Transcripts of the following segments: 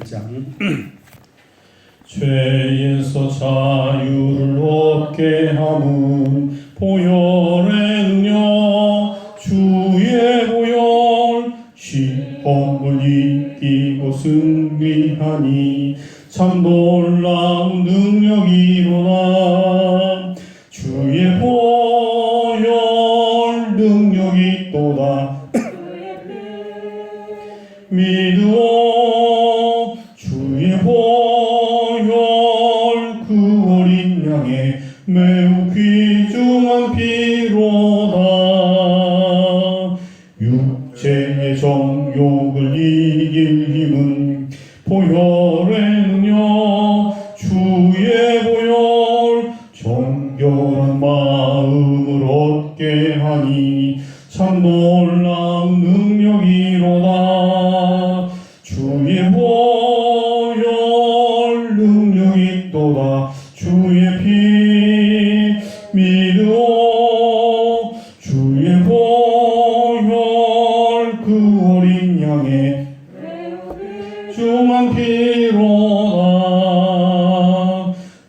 1장 죄에서 자유를 얻게 함은 보혈의 능력 주의 보혈 시험을 이기고 승리하니 참 놀라운 능력이로다. 주의 보혈 능력이 또다. 믿으오 주의 보혈 그 어린 양의 매우 귀중한 피로다. 육체의 정욕을 이길 힘은 보혈의 능력 주의 보혈 정결한 마음을 얻게 하니 참 놀라운 능력이로다. 주의 보혈 능력이 또다. 주의 피 믿으오 주의 보혈 그 어린 양의 중한 피로다.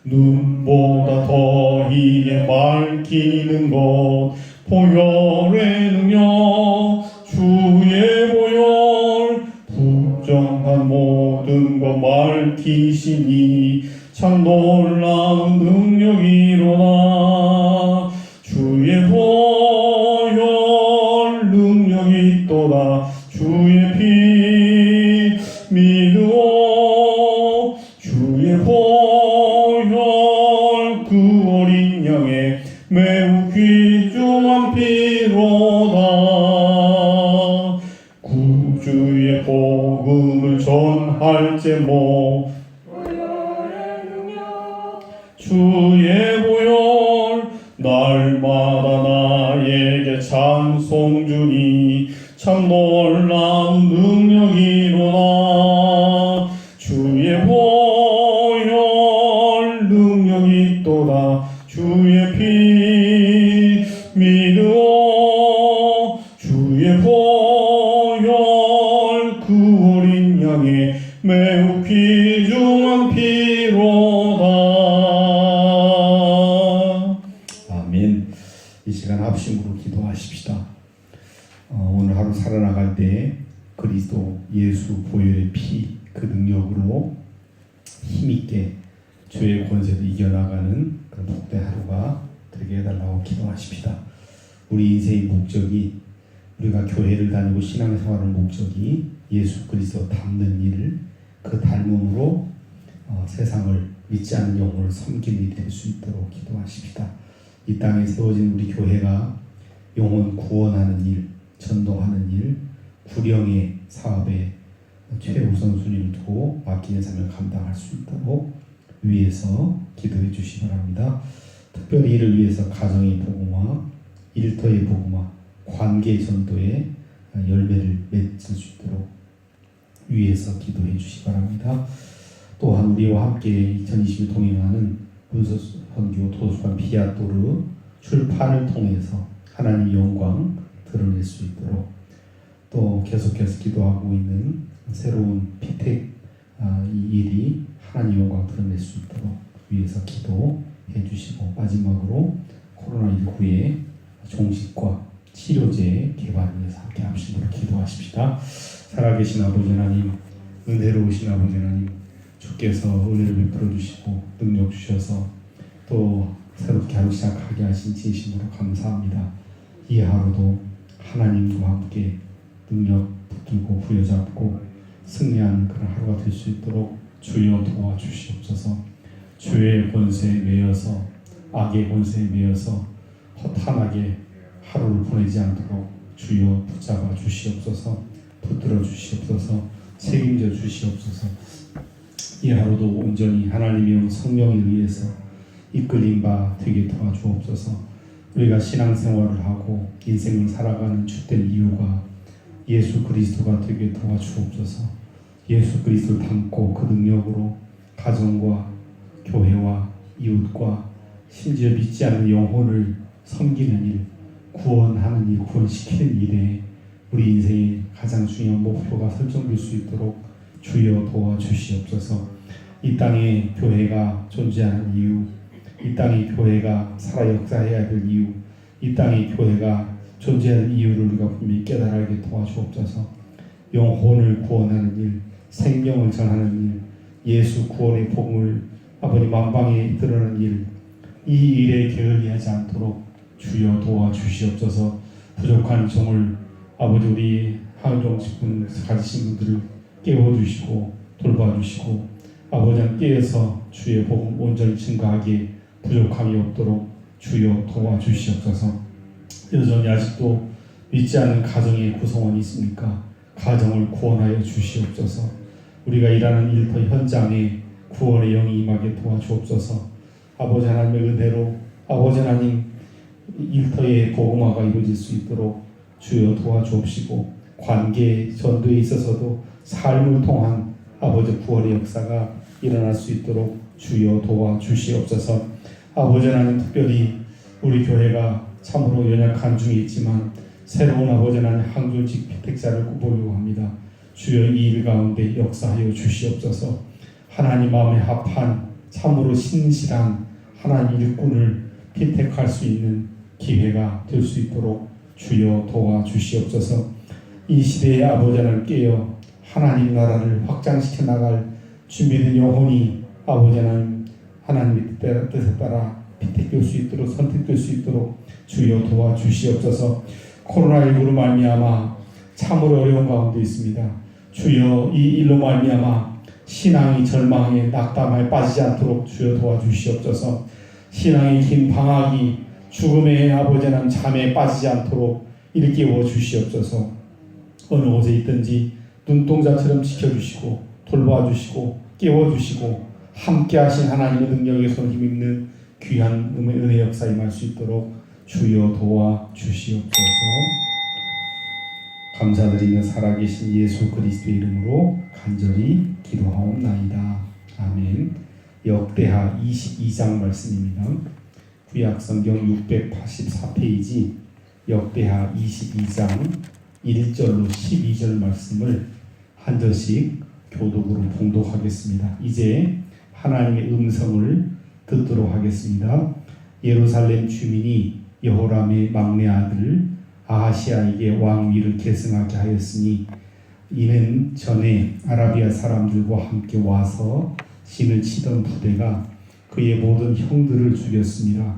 눈보다 더 이게 밝히는 것 보혈의 능력 주의 보혈 부정한 모든 것 밝히시니 참 놀라운 능력이로다. 주의 보혈 능력이 또다. 주의 피 믿으오 주의 보혈 그 어린 양의 매우 귀중한 피로다. 구주의 복음을 전할 제목 주의 보혈 날마다 나에게 찬송 주니 참 놀라운 능력이로다. 주의 보혈 능력이 또다. 주의 피 믿으오 주의 보혈 그 어린 양의 매우 귀중한 피로다. 아멘. 이 시간 합심으로 기도하십시다. 오늘 하루 살아나갈 때 그리스도 예수 보혈의 피 그 능력으로 힘있게 죄의 권세도 이겨나가는 그런 복된 하루가 되게 해달라고 기도하십시다. 우리 인생의 목적이 우리가 교회를 다니고 신앙생활의 목적이 예수 그리스도 닮는 일을 그 닮음으로 세상을 믿지 않는 영혼을 섬기는 일이 될 수 있도록 기도하십시다. 이 땅에 세워진 우리 교회가 영혼 구원하는 일, 전도하는 일, 구령의 사업에 최우선순위를 두고 맡기는 삶을 감당할 수 있도록 위해서 기도해 주시기 바랍니다. 특별히 이를 위해서 가정의 복음화, 일터의 복음화, 관계 전도의 열매를 맺을 수 있도록 위해서 기도해 주시기 바랍니다. 또한 우리와 함께 2020을 동행하는 문서선교 도서관 비아토르 출판을 통해서 하나님의 영광 드러낼 수 있도록 또 계속해서 기도하고 있는 새로운 피택 이 일이 하나님 영광 드러낼 수 있도록 위해서 기도해 주시고 마지막으로 코로나19의 종식과 치료제 개발을 위해서 함께 합심으로 기도하십시다. 살아계신 아버지 하나님, 은혜로우신 아버지 하나님, 주께서 은혜를 베풀어 주시고 능력 주셔서 또 새롭게 하루 시작하게 하신 진심으로 감사합니다. 이 하루도 하나님과 함께 능력 붙들고 부여잡고 승리하는 그런 하루가 될 수 있도록 주여 도와주시옵소서. 죄의 권세에 매여서 악의 권세에 매여서 허탄하게 하루를 보내지 않도록 주여 붙잡아 주시옵소서. 붙들어 주시옵소서. 책임져 주시옵소서. 이 하루도 온전히 하나님의 성령에 의해서 이끌림 바 되게 도와주옵소서. 우리가 신앙생활을 하고 인생을 살아가는 주된 이유가 예수 그리스도가 되게 도와주옵소서. 예수 그리스도를 닮고 그 능력으로 가정과 교회와 이웃과 심지어 믿지 않는 영혼을 섬기는 일, 구원하는 일, 구원시키는 일에 우리 인생의 가장 중요한 목표가 설정될 수 있도록 주여 도와주시옵소서. 이 땅에 교회가 존재하는 이유, 이 땅에 교회가 살아 역사해야 될 이유, 이 땅에 교회가 존재하는 이유를 우리가 분명히 깨달게 도와주옵소서. 영혼을 구원하는 일, 생명을 전하는 일, 예수 구원의 복음을 아버지 만방에 드러내는 일, 이 일에 게을리하지 않도록 주여 도와주시옵소서. 부족한 종을 아버지 우리 하은종 직분 가지신 분들을 깨워주시고 돌봐주시고 아버지 깨어서 주의 복음 온전히 증거하기에 부족함이 없도록 주여 도와주시옵소서. 여전히 아직도 믿지 않는 가정의 구성원이 있습니까? 가정을 구원하여 주시옵소서. 우리가 일하는 일터 현장에 구원의 영이 임하게 도와주옵소서. 아버지 하나님의 은혜로 아버지 하나님 일터의 복음화가 이루어질 수 있도록 주여 도와주옵시고 관계 전도에 있어서도 삶을 통한 아버지 구원의 역사가 일어날 수 있도록 주여 도와주시옵소서. 아버지 하나님 특별히 우리 교회가 참으로 연약한 중에 있지만 새로운 아버지 하나님 항존직 피택자를 꼽으려고 합니다. 주여 이 일 가운데 역사하여 주시옵소서. 하나님 마음에 합한 참으로 신실한 하나님 일꾼을 피택할 수 있는 기회가 될 수 있도록 주여 도와주시옵소서. 이 시대의 아버지 하나님 깨어 하나님 나라를 확장시켜 나갈 준비된 영혼이 아버지 하나님의 뜻에 따라 피택될 수 있도록 선택될 수 있도록 주여 도와주시옵소서. 코로나19로 말미암아 참으로 어려운 가운데 있습니다. 주여 이 일로 말미암아 신앙이 절망에 낙담에 빠지지 않도록 주여 도와주시옵소서. 신앙의 긴 방학이 죽음의 아버지 하나님 잠에 빠지지 않도록 일깨워 주시옵소서. 어느 곳에 있든지 눈동자처럼 지켜주시고 돌봐주시고 깨워주시고 함께하신 하나님의 능력에 손 힘입는 귀한 은혜 역사 임할 수 있도록 주여 도와주시옵소서. 감사드리며 살아계신 예수 그리스도의 이름으로 간절히 기도하옵나이다. 아멘. 역대하 22장 말씀입니다. 구약성경 684페이지 역대하 22장 1절로 12절 말씀을 한 절씩 교독으로 봉독하겠습니다. 이제 하나님의 음성을 듣도록 하겠습니다. 예루살렘 주민이 여호람의 막내 아들 아하시아에게 왕위를 계승하게 하였으니 이는 전에 아라비아 사람들과 함께 와서 신을 치던 부대가 그의 모든 형들을 죽였습니다.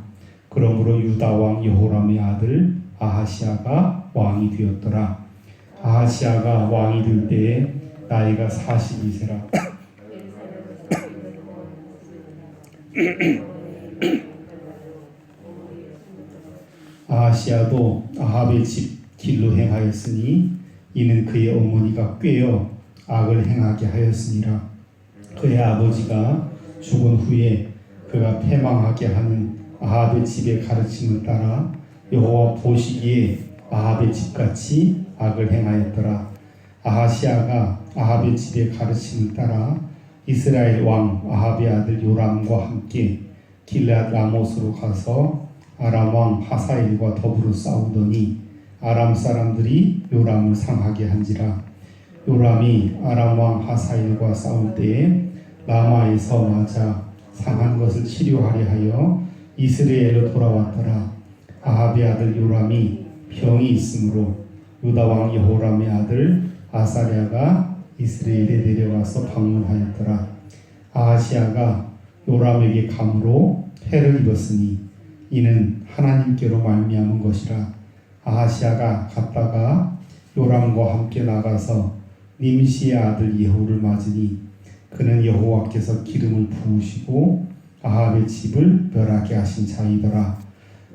그러므로 유다 왕 여호람의 아들 아하시아가 왕이 되었더라. 아하시아가 왕이 될 때에 나이가 42세라. 아하시아도 아합의 집 길로 행하였으니 이는 그의 어머니가 꾀어 악을 행하게 하였으니라. 그의 아버지가 죽은 후에 그가 패망하게 하는 아합의 집의 가르침을 따라 여호와 보시기에 아합의 집같이 악을 행하였더라. 아하시아가 아합의 집의 가르침을 따라 이스라엘 왕 아합의 아들 요람과 함께 길앗 라못으로 가서 아람 왕 하사엘과 더불어 싸우더니 아람 사람들이 요람을 상하게 한지라. 요람이 아람 왕 하사엘과 싸울 때에 라마에서 맞아 상한 것을 치료하려 하여 이스라엘로 돌아왔더라. 아합의 아들 요람이 병이 있으므로 유다 왕 여호람의 아들 아사랴가 이스라엘에 내려와서 방문하였더라. 아하시아가 요람에게 감으로 해를 입었으니 이는 하나님께로 말미암은 것이라. 아하시아가 갔다가 요람과 함께 나가서 님시의 아들 예후를 맞으니 그는 여호와께서 기름을 부으시고 아합의 집을 멸하게 하신 자이더라.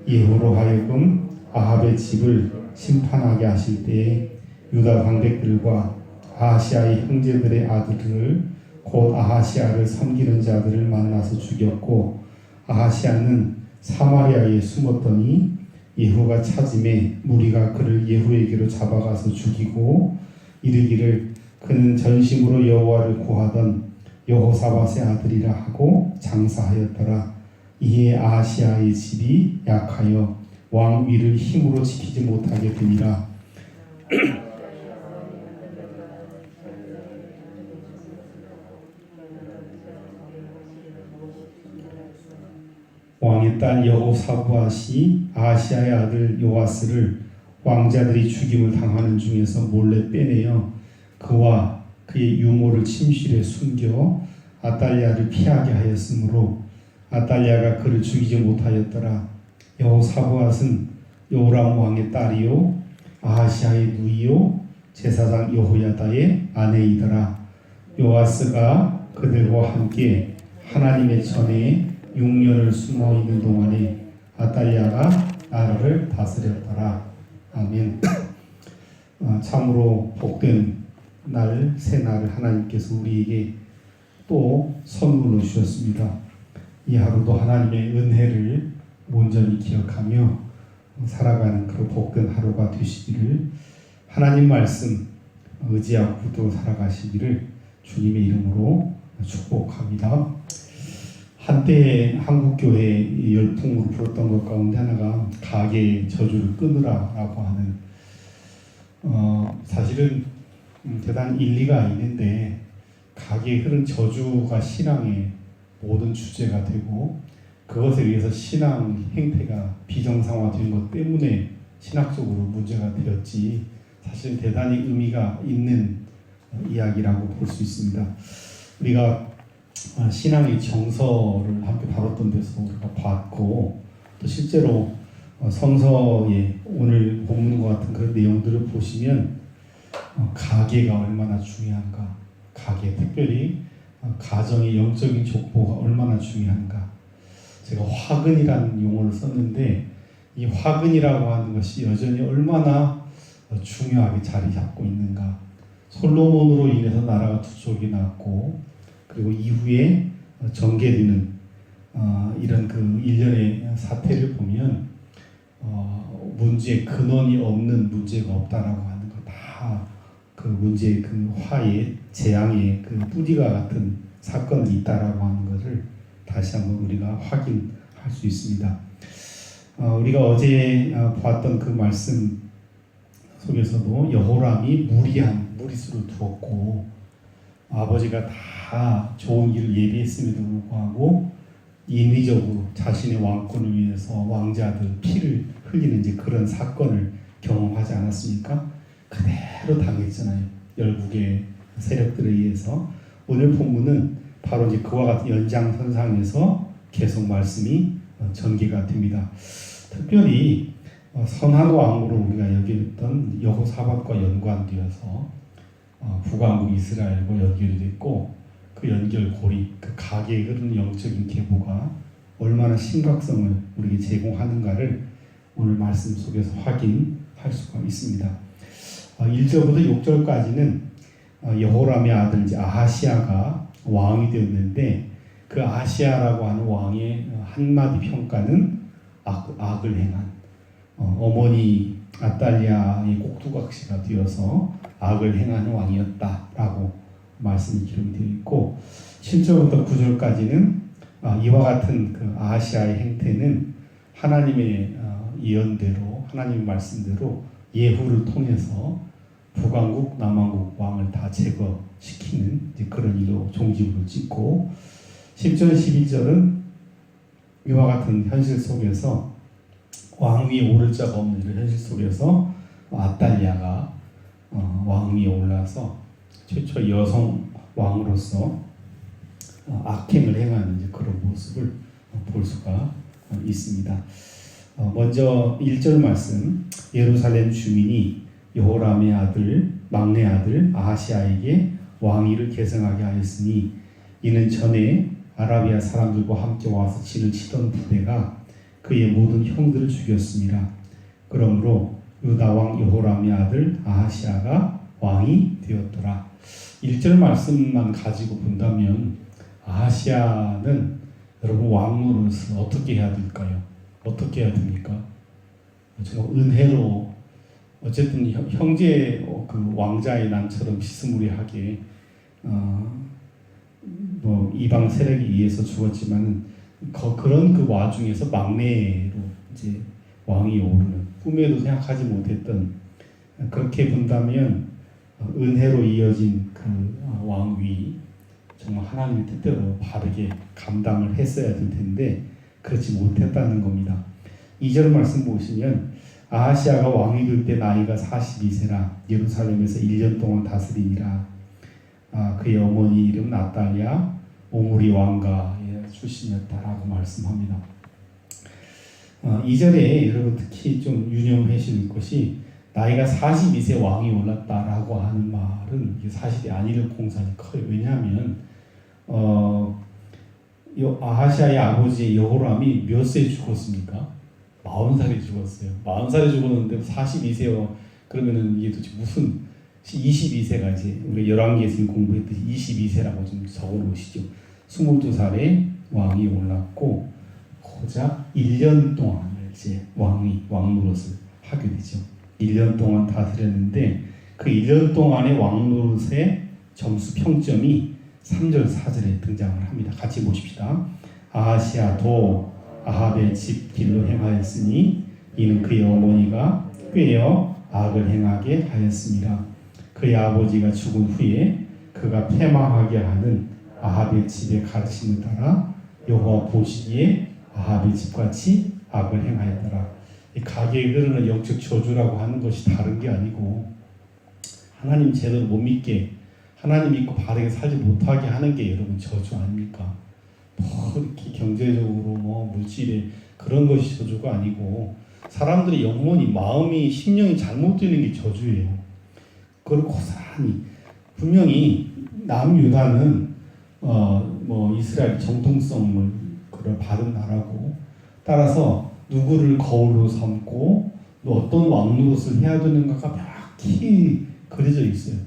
예후로 하여금 아합의 집을 심판하게 하실 때에 유다 방백들과 아하시아의 형제들의 아들을 곧 아하시아를 섬기는 자들을 만나서 죽였고 아하시아는 사마리아에 숨었더니 예후가 찾음에 무리가 그를 예후에게로 잡아가서 죽이고 이르기를 그는 전심으로 여호와를 구하던 여호사밧의 아들이라 하고 장사하였더라. 이에 아하시아의 집이 약하여 왕 위를 힘으로 지키지 못하게 되니라. 왕의 딸 여호사밧이 아하시아의 아들 요아스를 왕자들이 죽임을 당하는 중에서 몰래 빼내어 그와 그의 유모를 침실에 숨겨 아달랴를 피하게 하였으므로 아달랴가 그를 죽이지 못하였더라. 여호사밧은 요람 왕의 딸이요 아하시아의 누이요 제사장 여호야다의 아내이더라. 요아스가 그들과 함께 하나님의 전에 6년을 숨어 있는 동안에 아달랴가 나라를 다스렸더라. 아멘. 참으로 복된 날, 새 날을 하나님께서 우리에게 또 선물로 주셨습니다. 이 하루도 하나님의 은혜를 온전히 기억하며 살아가는 그런 복된 하루가 되시기를, 하나님 말씀 의지하고 붙들고 살아가시기를 주님의 이름으로 축복합니다. 한때 한국교회 열풍으로 불었던 것 가운데 하나가 가게의 저주를 끊으라라고 하는, 사실은 대단히 일리가 있는데, 가게에 흐른 저주가 신앙의 모든 주제가 되고 그것에 의해서 신앙 행태가 비정상화된 것 때문에 신학적으로 문제가 되었지, 사실 대단히 의미가 있는 이야기라고 볼 수 있습니다. 우리가 신앙의 정서를 함께 다뤘던 데서 우리가 봤고, 또 실제로 성서의 오늘 본문과 같은 그런 내용들을 보시면 가계가 얼마나 중요한가, 가계, 특별히 가정의 영적인 족보가 얼마나 중요한가. 제가 화근이라는 용어를 썼는데, 이 화근이라고 하는 것이 여전히 얼마나 중요하게 자리 잡고 있는가. 솔로몬으로 인해서 나라가 두 족이 났고, 그리고 이후에 전개되는 이런 그 일련의 사태를 보면 문제의 근원이 없는 문제가 없다라고 하는 거, 다 그 문제의 그 화의 재앙의 그 뿌리가 같은 사건이 있다라고 하는 것을 다시 한번 우리가 확인할 수 있습니다. 우리가 어제 보았던 그 말씀 속에서도 여호람이 무리수를 두었고, 아버지가 다 좋은 일을 예비했음에도 불구하고 인위적으로 자신의 왕권을 위해서 왕자들 피를 흘리는 이제 그런 사건을 경험하지 않았습니까? 그대로 당했잖아요. 열국의 세력들에 의해서. 오늘 본문은 바로 이제 그와 같은 연장선상에서 계속 말씀이 전개가 됩니다. 특별히 선한 왕으로 우리가 여겼던 여호사밧과 연관되어서 북왕국 이스라엘과 연결이 됐고, 그 연결고리, 그 가계에 흐르는 영적인 계보가 얼마나 심각성을 우리에게 제공하는가를 오늘 말씀 속에서 확인할 수가 있습니다. 1절부터 6절까지는 여호람의 아들 이제 아하시아가 왕이 되었는데, 그 아하시아라고 하는 왕의 한마디 평가는 악을 행한, 어머니 아달랴의 꼭두각시가 되어서 악을 행하는 왕이었다라고 말씀이 기록이 되어 있고, 7절부터 9절까지는 이와 같은 그 아하시아의 행태는 하나님의 예언대로, 하나님의 말씀대로 예후를 통해서 북왕국, 남왕국 왕을 다 제거시키는 이제 그런 일로 종지부를 찍고, 10절, 11절은 이와 같은 현실 속에서 왕 위에 오를 자가 없는 이런 현실 속에서 아달랴가 왕 위에 올라서 최초 여성 왕으로서 악행을 행하는 이제 그런 모습을 볼 수가 있습니다. 먼저 1절 말씀, 예루살렘 주민이 여호람의 아들, 막내 아들 아하시아에게 왕위를 계승하게 하였으니, 이는 전에 아라비아 사람들과 함께 와서 진을 치던 부대가 그의 모든 형들을 죽였습니다. 그러므로 유다 왕 여호람의 아들 아하시아가 왕이 되었더라. 1절 말씀만 가지고 본다면 아하시아는 여러분 왕으로서 어떻게 해야 될까요? 어떻게 해야 됩니까? 정말 은혜로, 어쨌든 형제 그 왕자의 난처럼 비스무리하게 뭐 이방 세력에 의해서 죽었지만 그런 그 와중에서 막내로 이제 왕이 오르는, 꿈에도 생각하지 못했던, 그렇게 본다면 은혜로 이어진 그 왕위, 정말 하나님의 뜻대로 바르게 감당을 했어야 될 텐데 그렇지 못했다는 겁니다. 2절 말씀 보시면 아하시아가 왕이 될 때 나이가 42세라 예루살렘에서 1년 동안 다스리니라. 그의 어머니 이름 나탈리아 오므리 왕가의 출신이었다라고 말씀합니다. 2절에 여러분 특히 좀 유념하실 것이 나이가 42세 왕이 올랐다라고 하는 말은 이게 사실이 아닐 공산이 커요. 왜냐하면 아하시아의 아버지 여호람이 몇 세에 죽었습니까? 40살에 죽었어요. 40살에 죽었는데 42세요. 그러면은 이게 도대체 무슨 22세가 이제 우리 열왕기에서 공부했듯이 22세라고 좀 적어 놓으시죠. 22살에 왕이 올랐고 고작 1년 동안 이제 왕노릇을 하게 되죠. 1년 동안 다스렸는데 그 1년 동안의 왕노릇의 점수 평점이 3절 4절에 등장을 합니다. 같이 보십시다. 아하시아도 아합의 집 길로 행하였으니 이는 그의 어머니가 꾀어 악을 행하게 하였습니다. 그의 아버지가 죽은 후에 그가 패망하게 하는 아합의 집의 가르침을 따라 여호와 보시기에 아합의 집같이 악을 행하였더라. 이 가게에 흐르는 영적 저주라고 하는 것이 다른 게 아니고 하나님 제대로 못 믿게 하나님 믿고 바르게 살지 못하게 하는 게 여러분 저주 아닙니까? 뭐 이렇게 경제적으로 물질에 그런 것이 저주가 아니고 사람들의 영혼이 마음이 심령이 잘못되는 게 저주예요. 그걸 고스란히 분명히 남유다는 이스라엘 정통성을 받은 나라고 따라서 누구를 거울로 삼고 또 어떤 왕노릇을 해야 되는가가 명확히 그려져 있어요.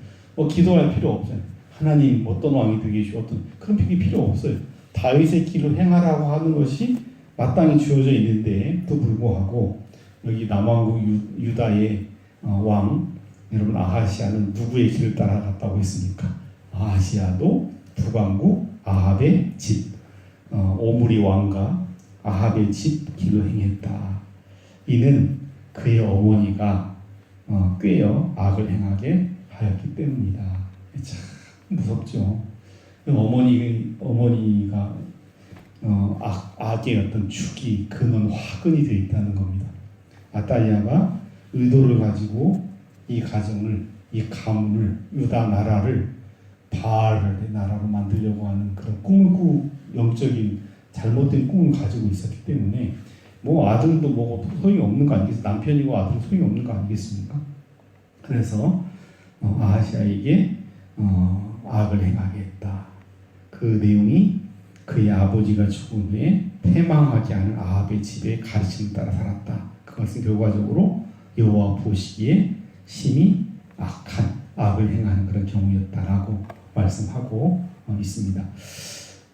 기도할 필요 없어요. 하나님 어떤 왕이 되게 주시고 어떤 그런 필요 없어요. 다윗의 길을 행하라고 하는 것이 마땅히 주어져 있는데 또 불구하고 여기 남왕국 유다의 왕 여러분 아하시아는 누구의 길을 따라갔다고 했습니까? 아하시아도 북왕국 아합의 집 오므리 왕과 아합의 집 길로 행했다. 이는 그의 어머니가 꾀어 악을 행하게 하였기 때문이다. 참 무섭죠. 어머니가 악의 어떤 축이 근원 화근이 되어 있다는 겁니다. 아탈리아가 의도를 가지고 이 가정을 이 가문을 유다 나라를 바알의 나라로 만들려고 하는 그런 꿈을 영적인 잘못된 꿈을 가지고 있었기 때문에 아들도 소용이 없는 거 아니겠습니까? 남편이고 아들은 소용이 없는 거 아니겠습니까? 그래서 아하시아에게 악을 행하게 했다. 그 내용이 그의 아버지가 죽은 후에 패망하게 하는 아합의 집의 가르침을 따라 살았다. 그것은 결과적으로 여호와 보시기에 심히 악한 악을 행하는 그런 경우였다라고 말씀하고 있습니다.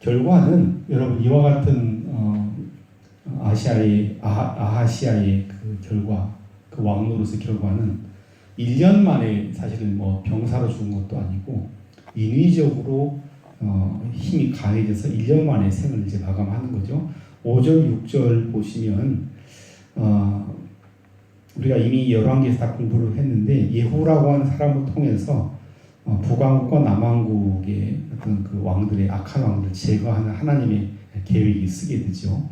결과는 여러분 이와 같은 아하시아의 그 결과, 그 왕노릇의 결과는 1년 만에 사실은 병사로 죽은 것도 아니고 인위적으로 힘이 강해져서 1년 만에 생을 이제 마감하는 거죠. 5절, 6절 보시면 우리가 이미 열왕기에서 다 공부를 했는데 예후라고 하는 사람을 통해서 북왕국과 남왕국의 어떤 그 왕들의 악한 왕들을 제거하는 하나님의 계획이 쓰게 되죠.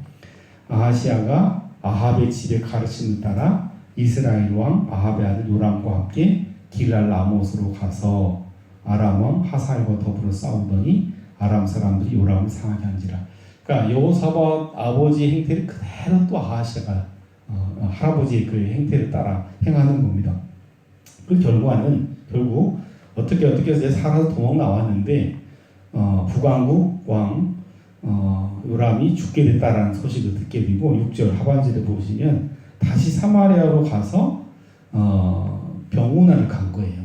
아하시아가 아합의 집의 가르침을 따라 이스라엘 왕 아합의 아들 요람과 함께 길랄 라못으로 가서 아람 왕 하사엘과 더불어 싸우더니 아람 사람들이 요람을 상하게 한지라. 그러니까 여호사밧 아버지의 행태를 그대로 또 아하시아가 할아버지의 그 행태를 따라 행하는 겁니다. 그 결과는 결국 어떻게 해서 살아서 도망 나왔는데 북왕국 왕 요람이 죽게 됐다라는 소식을 듣게 되고 6절 하반절에 보시면 다시 사마리아로 가서 병원을 간 거예요.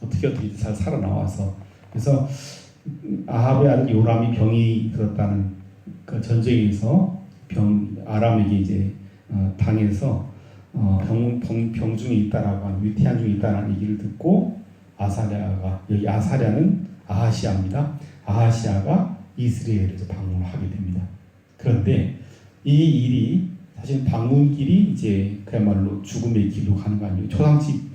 어떻게 잘 살아나와서. 그래서 아합의 아들 요람이 병이 들었다는 그 전쟁에서 아람에게 이제 당해서 병중에 있다라고 하는 위태한 중에 있다라는 얘기를 듣고 아사랴가 여기 아사랴는 아하시아입니다. 아하시아가 이스라엘에서 방문을 하게 됩니다. 그런데 이 일이 사실 방문길이 이제 그야말로 죽음의 길로 가는 거 아니에요. 초상집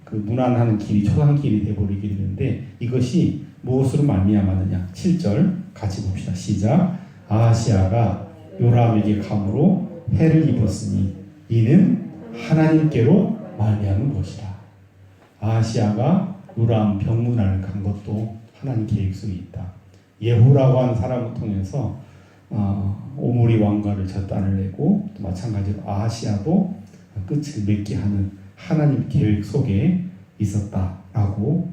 그 문안하는 길이 초상길이 되어버리게 되는데 이것이 무엇으로 말미암았느냐? 7절 같이 봅시다. 시작. 아하시아가 요람에게 감으로 해를 입었으니 이는 하나님께로 말미암은 것이라. 아하시아가 요람 병문안을 간 것도 하나님 계획 속에 있다. 예후라고 하는 사람을 통해서 오므리 왕가를 젖단을 내고 또 마찬가지로 아하시아도 끝을 맺게 하는 하나님 계획 속에 있었다라고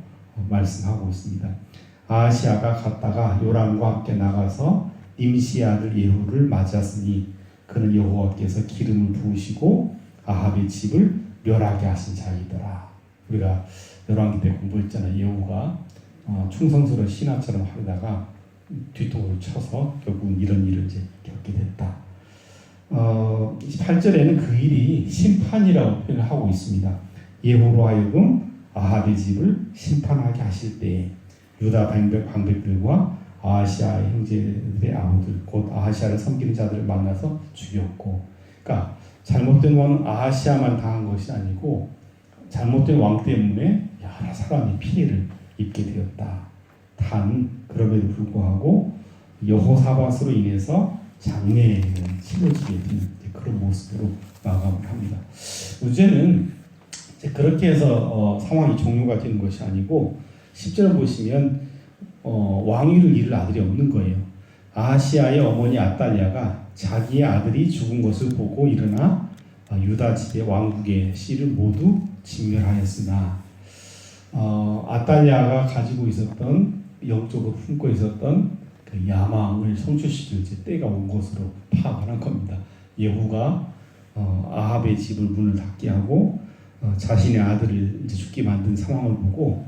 말씀하고 있습니다. 아하시아가 갔다가 요람과 함께 나가서 임시 아들 예후를 맞았으니 그는 여호와께서 기름을 부으시고 아합의 집을 멸하게 하신 자이더라. 우리가 열왕기 때 공부했잖아요. 예후가 충성스러운 신하처럼 하다가 뒤통수를 쳐서 결국은 이런 일을 이제 겪게 됐다. 28절에는 그 일이 심판이라고 표현을 하고 있습니다. 예후로 하여금 아합의 집을 심판하게 하실 때에 유다 방백들과 아하시아의 형제들의 아우들 곧 아하시아를 섬기는 자들을 만나서 죽였고, 그러니까 잘못된 왕은 아하시아만 당한 것이 아니고 잘못된 왕 때문에 여러 사람이 피해를 입게 되었다. 단 그럼에도 불구하고 여호사밧으로 인해서 장래에는 치러지게 되는 그런 모습으로 마감을 합니다. 문제는 그렇게 해서 상황이 종료가 되는 것이 아니고 10절 보시면 왕위를 이을 아들이 없는 거예요. 아하시아의 어머니 아달랴가 자기의 아들이 죽은 것을 보고 일어나 유다 집의 왕국의 씨를 모두 진멸하였으나 아달랴가 가지고 있었던 영적으로 품고 있었던 그 야망을 성취시킬 때가 온 것으로 파악을 한 겁니다. 예후가 아합의 집을 문을 닫게 하고 자신의 아들을 이제 죽게 만든 상황을 보고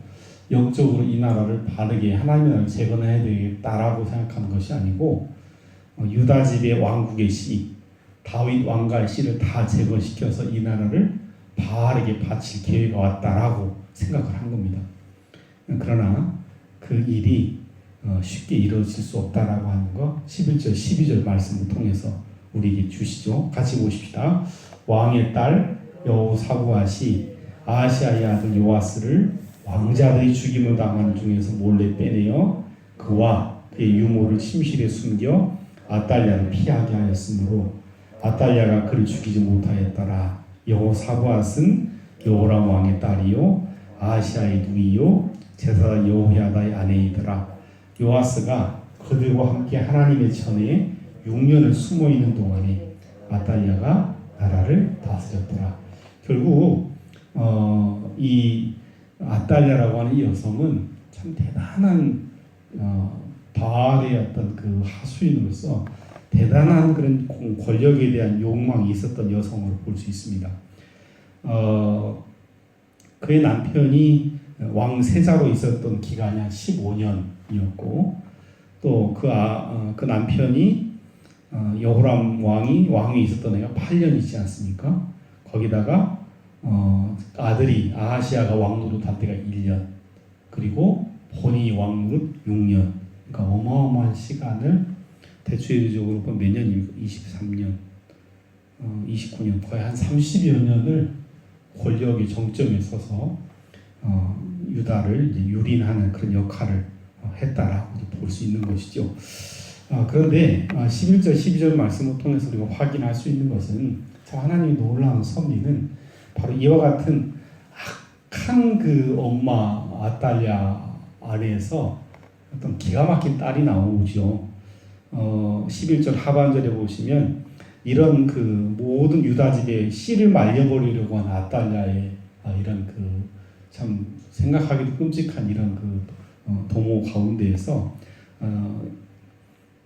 영적으로 이 나라를 바르게 하나님의 나라를 재건해야 되겠다라고 생각하는 것이 아니고 유다 집의 왕국의 씨, 다윗 왕가의 씨를 다 제거시켜서 이 나라를 바르게 바칠 기회가 왔다라고 생각을 한 겁니다. 그러나 그 일이 쉽게 이루어질 수 없다라고 하는 거 11절, 12절 말씀을 통해서 우리에게 주시죠. 같이 보십시다. 왕의 딸 여호사밧이 아하시아의 아들 요아스를 왕자들이 죽임을 당하는 중에서 몰래 빼내어 그와 그의 유모를 침실에 숨겨 아달랴를 피하게 하였으므로 아달랴가 그를 죽이지 못하였더라. 여호사밧은 여호람 왕의 딸이요 아하시아의 누이요 제사 여호야다의 아내이더라. 요아스가 그들과 함께 하나님의 전에 6년을 숨어 있는 동안에 아달랴가 나라를 다스렸더라. 결국 이 아달랴라고 하는 이 여성은 참 대단한 바알의 어떤 그 하수인으로서 대단한 그런 권력에 대한 욕망이 있었던 여성으로 볼 수 있습니다. 그의 남편이 왕세자로 있었던 기간이 한 15년이었고 또 그 남편이 여호람 왕이 있었던 애가 8년 있지 않습니까? 거기다가 아들이 아하시아가 왕노릇 할 때가 1년 그리고 본인이 왕노릇 6년, 그러니까 어마어마한 시간을 대체적으로 보면 몇 년입니까? 23년, 29년, 거의 한 30여 년을 권력의 정점에 서서 유다를 이제 유린하는 그런 역할을 했다라고 볼 수 있는 것이죠. 그런데 11절, 12절 말씀을 통해서 우리가 확인할 수 있는 것은 참 하나님의 놀라운 섭리는 바로 이와 같은 악한 그 엄마 아달랴 안에서 어떤 기가 막힌 딸이 나오죠. 11절 하반절에 보시면 이런 그 모든 유다 집의 씨를 말려버리려고 한 아달랴의 이런 그 참 생각하기도 끔찍한 이런 그 도모 가운데에서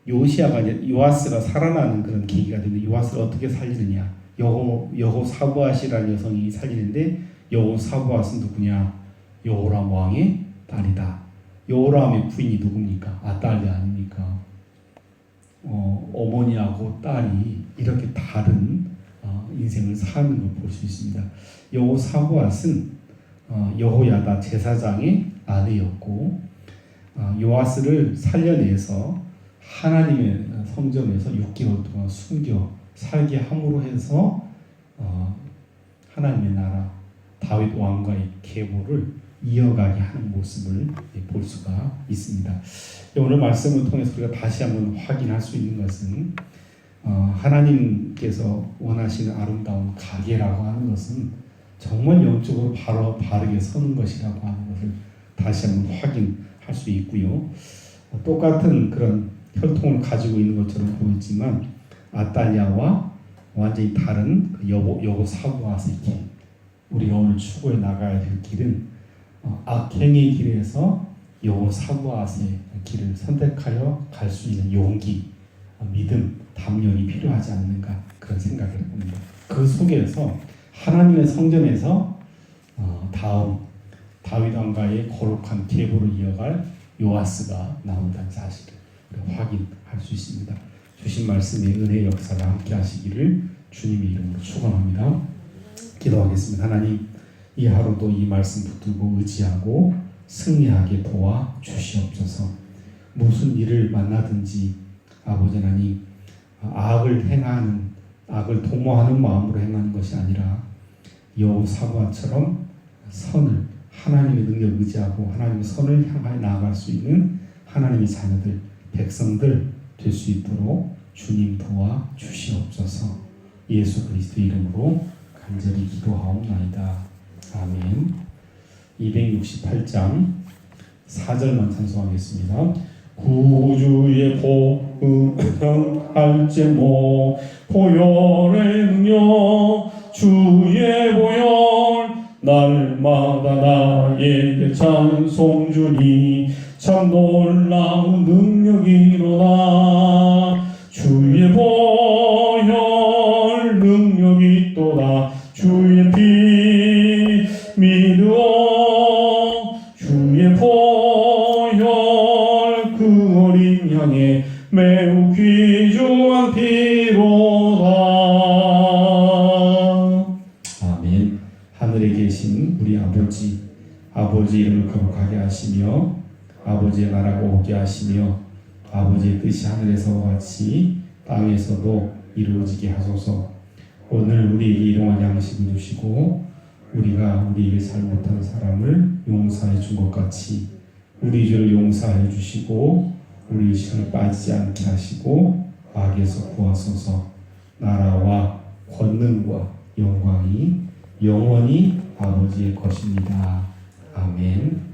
요아스가 살아나는 그런 계기가 되는데 요아스를 어떻게 살리느냐? 여호사밧이라는 여성이 살리는데 여호사밧은 누구냐? 여호람 왕의 딸이다. 여호람의 부인이 누굽니까? 아달랴 아닙니까? 어머니하고 딸이 이렇게 다른 인생을 사는 걸 볼 수 있습니다. 여호사밧은 여호야다 제사장의 아내였고 요아스를 살려내서 하나님의 성전에서 6개월 동안 숨겨 살게 함으로 해서 하나님의 나라 다윗 왕가의 계보를 이어가게 하는 모습을 볼 수가 있습니다. 오늘 말씀을 통해서 우리가 다시 한번 확인할 수 있는 것은 하나님께서 원하시는 아름다운 가계라고 하는 것은 정말 영적으로 바르게 서는 것이라고 하는 것을 다시 한번 확인할 수 있고요. 똑같은 그런 혈통을 가지고 있는 것처럼 보이지만 아달랴와 완전히 다른 그 여보 사부아스의 길, 우리가 오늘 추구해 나가야 될 길은 악행의 길에서 여보 사부아스의 길을 선택하여 갈 수 있는 용기, 믿음, 담력이 필요하지 않는가 그런 생각을 해봅니다. 그 속에서 하나님의 성전에서 다음 다윗 왕가의 거룩한 계보를 이어갈 요아스가 나온다는 사실을 확인할 수 있습니다. 주신 말씀의 은혜 역사가 함께 하시기를 주님의 이름으로 축원합니다. 기도하겠습니다. 하나님, 이 하루도 이 말씀 붙들고 의지하고 승리하게 도와 주시옵소서. 무슨 일을 만나든지 아버지 하나님, 악을 도모하는 마음으로 행하는 것이 아니라 여호사밧처럼 선을, 하나님의 능력을 의지하고 하나님의 선을 향하여 나아갈 수 있는 하나님의 자녀들, 백성들 될 수 있도록 주님 도와 주시옵소서. 예수 그리스도의 이름으로 간절히 기도하옵나이다. 아멘. 268장 4절만 찬송하겠습니다. 구주의 복음 할제모 보혈의 능력 주의 보혈 날마다 나에게 찬송 주니 참 놀라운 능력이로다. 주의 보혈 능력이 또다. 주의 피 믿으오. 주의 보혈 그 어린 양의 매우 귀중한 피로다. 아멘. 하늘에 계신 우리 아버지 이름을 거룩하게 하시며 아버지의 나라가 오게 하시며 아버지의 뜻이 하늘에서와 같이 땅에서도 이루어지게 하소서. 오늘 우리에게 일용할 양식을 주시고 우리가 우리에게 잘못한 사람을 용서해 준 것 같이 우리 죄를 용서해 주시고 우리 시험에 빠지지 않게 하시고 악에서 구하소서. 나라와 권능과 영광이 영원히 아버지의 것입니다. 아멘.